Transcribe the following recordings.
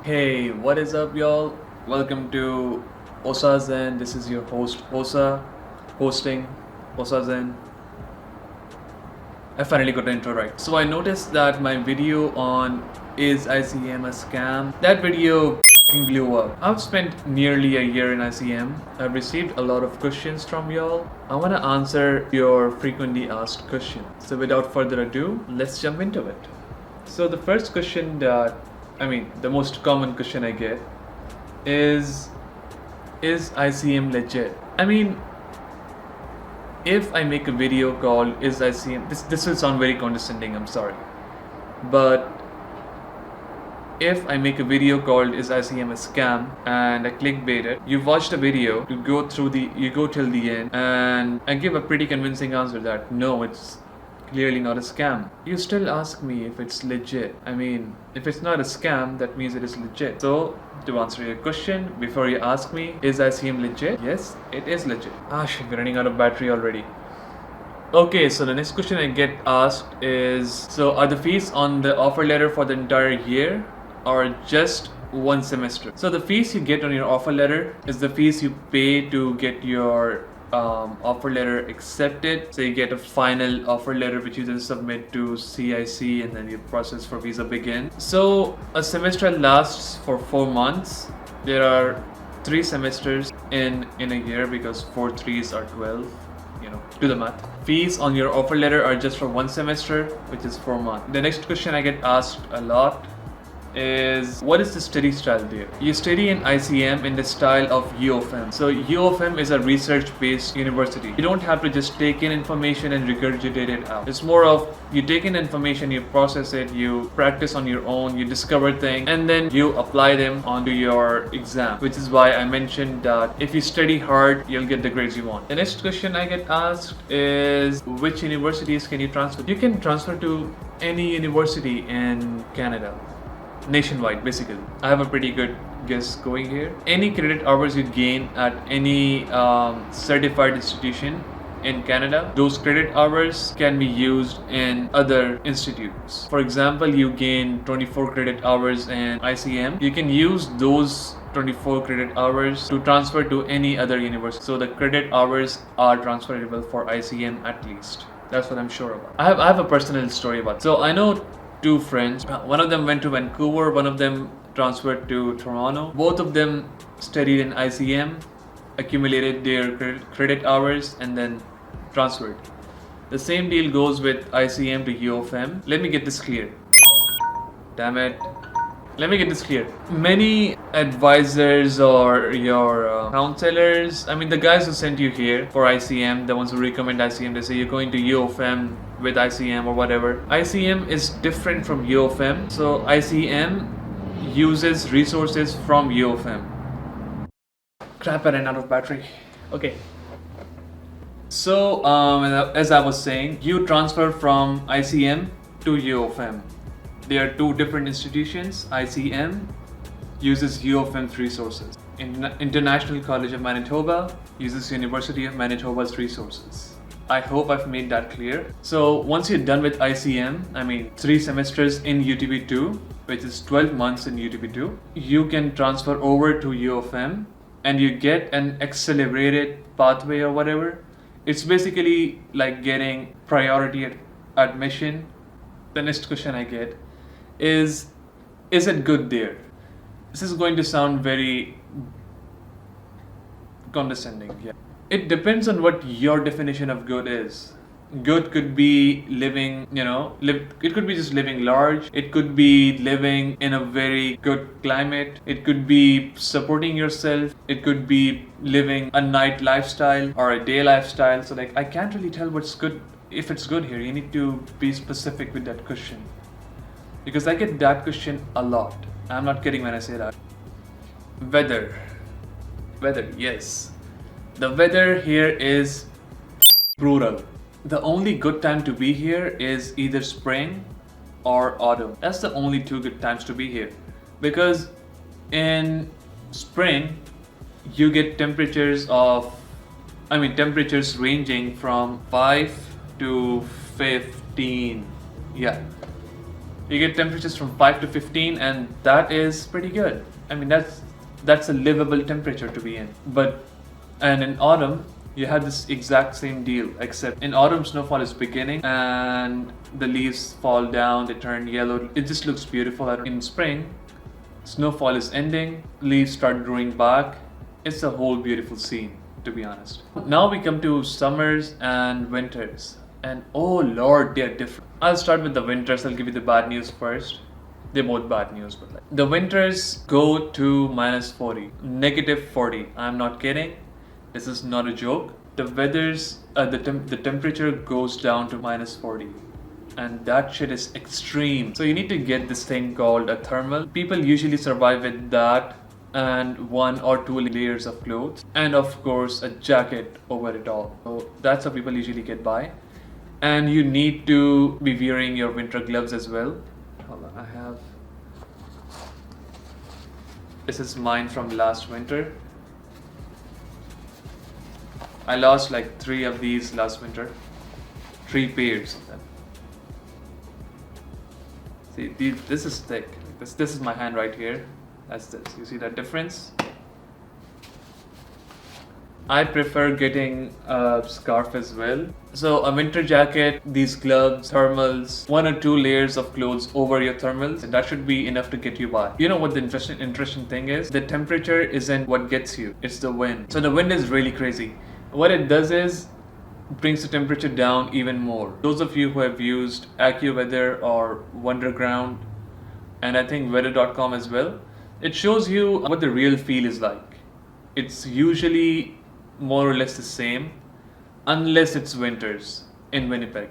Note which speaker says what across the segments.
Speaker 1: Hey, what is up, y'all? Welcome to OsaZain. This is your host, Osa, hosting OsaZain. I finally got the intro right. So I noticed that my video on Is ICM a Scam? That video blew up. I've spent nearly a year in ICM. I've received a lot of questions from y'all. I want to answer your frequently asked questions. So without further ado, let's jump into it. So the first question the most common question I get is ICM legit? If I make a video called Is ICM, this will sound very condescending, I'm sorry. But if I make a video called Is ICM a Scam and I clickbait it, you watch the video, you go till the end, and I give a pretty convincing answer that no, it's clearly not a scam. You still ask me if it's legit. If it's not a scam, that means it is legit. So, to answer your question, before you ask me, is ICM legit? Yes, it is legit. Shit, we're running out of battery already. Okay, so the next question I get asked is, so are the fees on the offer letter for the entire year or just one semester? So the fees you get on your offer letter is the fees you pay to get your offer letter accepted. So you get a final offer letter which you then submit to CIC, and then your process for visa begins. So a semester lasts for 4 months. There are 3 semesters in a year because 4 3s are 12. Do the math. Fees on your offer letter are just for 1 semester, which is 4 months. The next question I get asked a lot is, what is the study style there? You study in ICM in the style of UofM. So UofM is a research-based university. You don't have to just take in information and regurgitate it out. It's more of, you take in information, you process it, you practice on your own, you discover things, and then you apply them onto your exam, which is why I mentioned that if you study hard, you'll get the grades you want. The next question I get asked is, which universities can you transfer? You can transfer to any university in Canada. Nationwide, basically. I have a pretty good guess going here. Any credit hours you gain at any certified institution in Canada, those credit hours can be used in other institutes. For example, you gain 24 credit hours in ICM. You can use those 24 credit hours to transfer to any other university. So the credit hours are transferable for ICM at least. That's what I'm sure about. I have a personal story about it. So I know 2 friends. One of them went to Vancouver, one of them transferred to Toronto. Both of them studied in ICM, accumulated their credit hours, and then transferred. The same deal goes with ICM to UofM. Let me get this clear. Damn it. Let me get this clear. Many advisors or your counselors, the guys who sent you here for ICM, the ones who recommend ICM, they say you're going to UofM with ICM or whatever. ICM is different from UofM. So ICM uses resources from UofM. Crap, I ran out of battery. Okay. So as I was saying, you transfer from ICM to UofM. They are 2 different institutions. ICM uses UofM's resources. International College of Manitoba uses University of Manitoba's resources. I hope I've made that clear. So once you're done with ICM, 3 semesters in UTB2, which is 12 months in UTB2, you can transfer over to UofM and you get an accelerated pathway or whatever. It's basically like getting priority admission. The next question I get is it good there? This is going to sound very condescending. Yeah. It depends on what your definition of good is. Good could be living, it could be just living large. It could be living in a very good climate. It could be supporting yourself. It could be living a night lifestyle or a day lifestyle. So I can't really tell what's good. If it's good here, you need to be specific with that question. Because I get that question a lot. I'm not kidding when I say that. Weather, yes. The weather here is brutal. The only good time to be here is either spring or autumn. That's the only 2 good times to be here. Because in spring, you get temperatures ranging from 5 to 15. Yeah. You get temperatures from 5 to 15, and that is pretty good. I mean, that's a livable temperature to be in. And in autumn, you have this exact same deal, except in autumn, snowfall is beginning and the leaves fall down, they turn yellow. It just looks beautiful. In spring, snowfall is ending, leaves start growing back. It's a whole beautiful scene, to be honest. Now we come to summers and winters. And oh lord, they're different. I'll start with the winters. I'll give you the bad news first. They're both bad news, but like the winters go to -40, -40. I'm not kidding. This is not a joke. The the temperature goes down to -40, and that shit is extreme. So you need to get this thing called a thermal. People usually survive with that and 1 or 2 layers of clothes, and of course a jacket over it all. So that's how people usually get by. And you need to be wearing your winter gloves as well. Hold on, this is mine from last winter. I lost like 3 of these last winter. 3 pairs of them. See, this is thick. This is my hand right here. That's this. You see that difference? I prefer getting a scarf as well. So a winter jacket, these gloves, thermals, 1 or 2 layers of clothes over your thermals, and that should be enough to get you by. You know what the interesting thing is? The temperature isn't what gets you, it's the wind. So the wind is really crazy. What it does is brings the temperature down even more. Those of you who have used AccuWeather or Wonderground, and I think weather.com as well, it shows you what the real feel is like. It's usually more or less the same, unless it's winters in Winnipeg,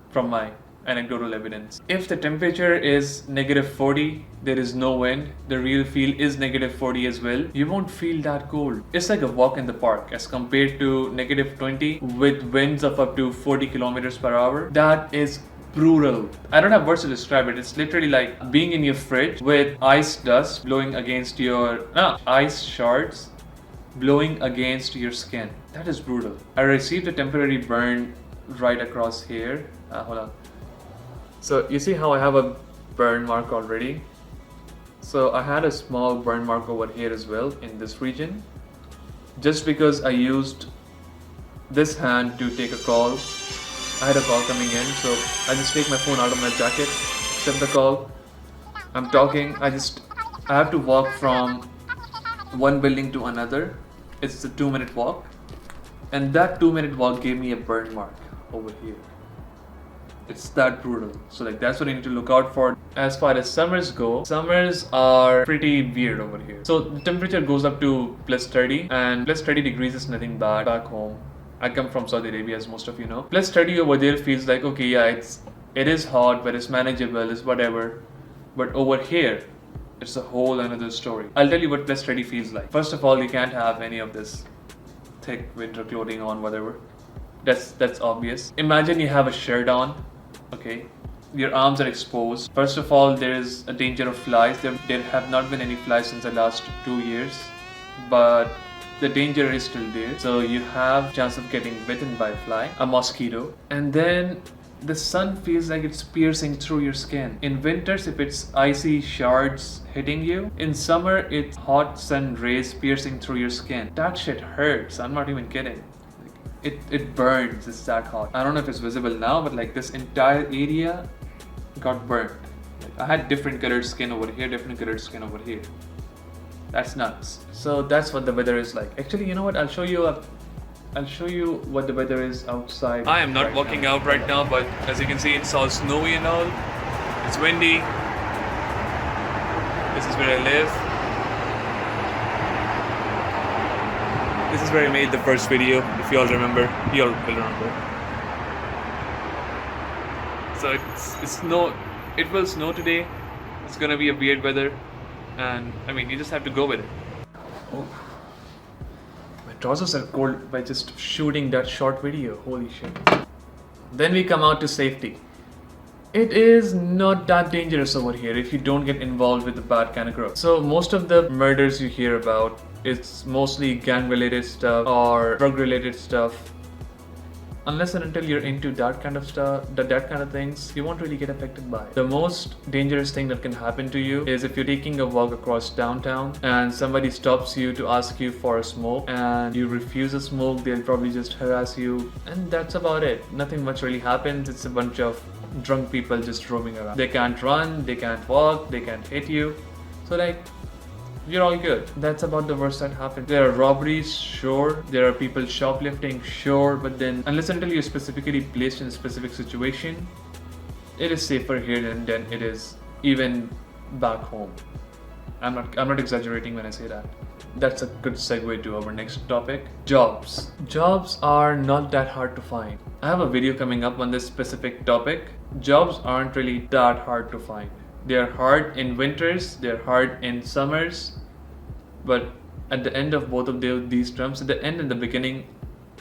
Speaker 1: from my anecdotal evidence. If the temperature is -40, there is no wind, the real feel is -40 as well, you won't feel that cold. It's like a walk in the park as compared to -20 with winds of up to 40 kilometers per hour. That is brutal. I don't have words to describe it. It's literally like being in your fridge with ice dust blowing against your ice shards blowing against your skin. That is brutal. I received a temporary burn right across here. Hold on. So you see how I have a burn mark already? So I had a small burn mark over here as well in this region, just because I used this hand to take a call. I had a call coming in, so I just take my phone out of my jacket, accept the call. I'm talking. I have to walk from one building to another. It's a 2-minute walk, and that 2-minute walk gave me a burn mark over here. It's that brutal. So like that's what you need to look out for. As far as summers go, summers are pretty weird over here. So the temperature goes up to +30, and +30 degrees is nothing bad back home. I come from Saudi Arabia, as most of you know. +30 over there feels like, okay, yeah, it is hot, but it's manageable, it's whatever. But over here, it's a whole another story. I'll tell you what +30 feels like. First of all, you can't have any of this thick winter clothing on, whatever. That's obvious. Imagine you have a shirt on, okay? Your arms are exposed. First of all, there is a danger of flies. There have not been any flies since the last 2 years, but the danger is still there. So you have chance of getting bitten by a fly, a mosquito, and then the sun feels like it's piercing through your skin. In winters, if it's icy shards hitting you, in summer, it's hot sun rays piercing through your skin. That shit hurts. I'm not even kidding. It burns. It's that hot. I don't know if it's visible now, but like this entire area got burned. Like, I had different colored skin over here, different colored skin over here. That's nuts. So that's what the weather is like. Actually, you know what? I'll show you what the weather is outside. I am not walking out right now, but as you can see, it's all snowy and all. It's windy. This is where I live. This is where I made the first video, if you all remember. You all will remember. So it will snow today. It's gonna be a weird weather, and I mean, you just have to go with it. Oh. My trousers are cold by just shooting that short video. Holy shit. Then we come out to safety. It is not that dangerous over here if you don't get involved with the bad kind of crowd. So most of the murders you hear about, it's mostly gang related stuff or drug related stuff. unless and until you're into that kind of stuff, that kind of things, you won't really get affected by it. The most dangerous thing that can happen to you is if you're taking a walk across downtown and somebody stops you to ask you for a smoke and you refuse a smoke, they'll probably just harass you, and that's about it. Nothing much really happens. It's a bunch of drunk people just roaming around. They can't run, they can't walk, they can't hit you. So like, you're all good. That's about the worst that happens. There are robberies, sure. There are people shoplifting, sure. But then, unless until you're specifically placed in a specific situation, it is safer here than it is even back home. I'm not exaggerating when I say that. That's a good segue to our next topic. Jobs. Jobs are not that hard to find. I have a video coming up on this specific topic. Jobs aren't really that hard to find. They're hard in winters, they're hard in summers, but at the end of both of these terms, at the end and the beginning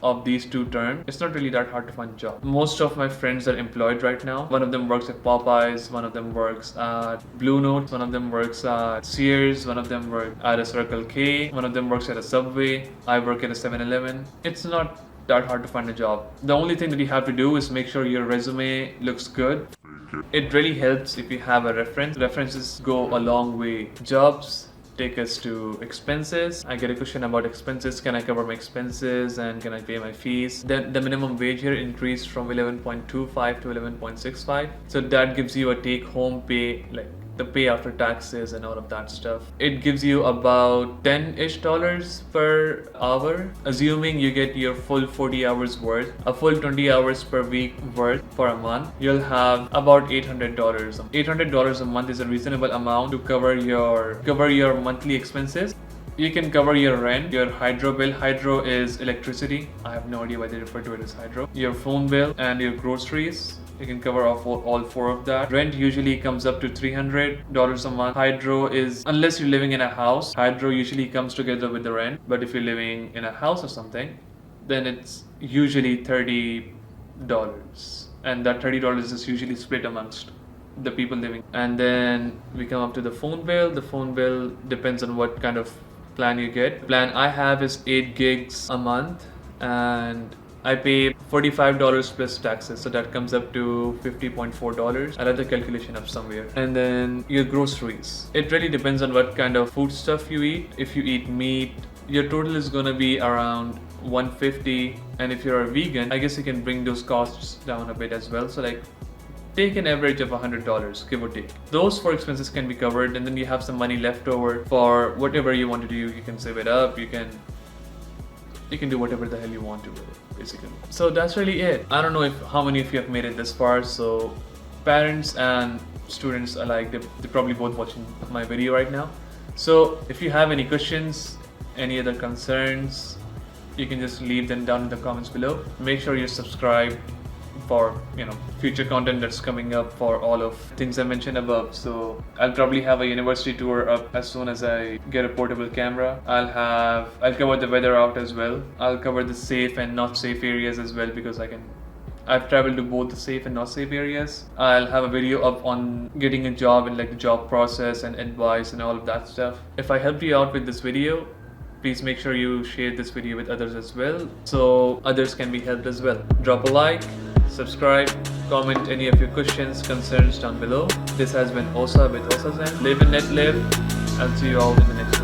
Speaker 1: of these two terms, it's not really that hard to find a job. Most of my friends are employed right now. One of them works at Popeyes, one of them works at Blue Note, one of them works at Sears, one of them works at a Circle K, one of them works at a Subway, I work at a 7-Eleven. It's not that hard to find a job. The only thing that you have to do is make sure your resume looks good. It really helps if you have a reference. References go a long way. Jobs take us to expenses. I get a question about expenses. Can I cover my expenses and can I pay my fees? Then the minimum wage here increased from 11.25 to 11.65. So that gives you a take-home pay, like the pay after taxes and all of that stuff. It gives you about $10-ish per hour, assuming you get your full 40 hours worth, a full 20 hours per week worth for a month. You'll have about $800. $800 a month is a reasonable amount to cover your monthly expenses. You can cover your rent, your hydro bill. Hydro is electricity. I have no idea why they refer to it as hydro. Your phone bill and your groceries. You can cover off all four of that. Rent usually comes up to $300 a month. Hydro is, unless you're living in a house, hydro usually comes together with the rent. But if you're living in a house or something, then it's usually $30. And that $30 is usually split amongst the people living. And then we come up to the phone bill. The phone bill depends on what kind of plan you get. The plan I have is 8 gigs a month, and I pay $45 plus taxes, so that comes up to $50.4. I'll have the calculation up somewhere. And then your groceries. It really depends on what kind of food stuff you eat. If you eat meat, your total is gonna be around $150, and if you're a vegan, I guess you can bring those costs down a bit as well. So like, take an average of $100, give or take. Those four expenses can be covered, and then you have some money left over for whatever you want to do. You can save it up, you can do whatever the hell you want to with it, basically. So that's really it. I don't know how many of you have made it this far. So parents and students alike, they're probably both watching my video right now. So if you have any questions, any other concerns, you can just leave them down in the comments below. Make sure you're subscribed for future content that's coming up for all of things I mentioned above. So I'll probably have a university tour up as soon as I get a portable camera. I'll cover the weather out as well. I'll cover the safe and not safe areas as well, because I've traveled to both the safe and not safe areas. I'll have a video up on getting a job and like the job process and advice and all of that stuff. If I helped you out with this video, please make sure you share this video with others as well, so others can be helped as well. Drop a like, subscribe, comment any of your questions, concerns down below. This has been Osa with OsaZain. Live and let live. I'll see you all in the next video.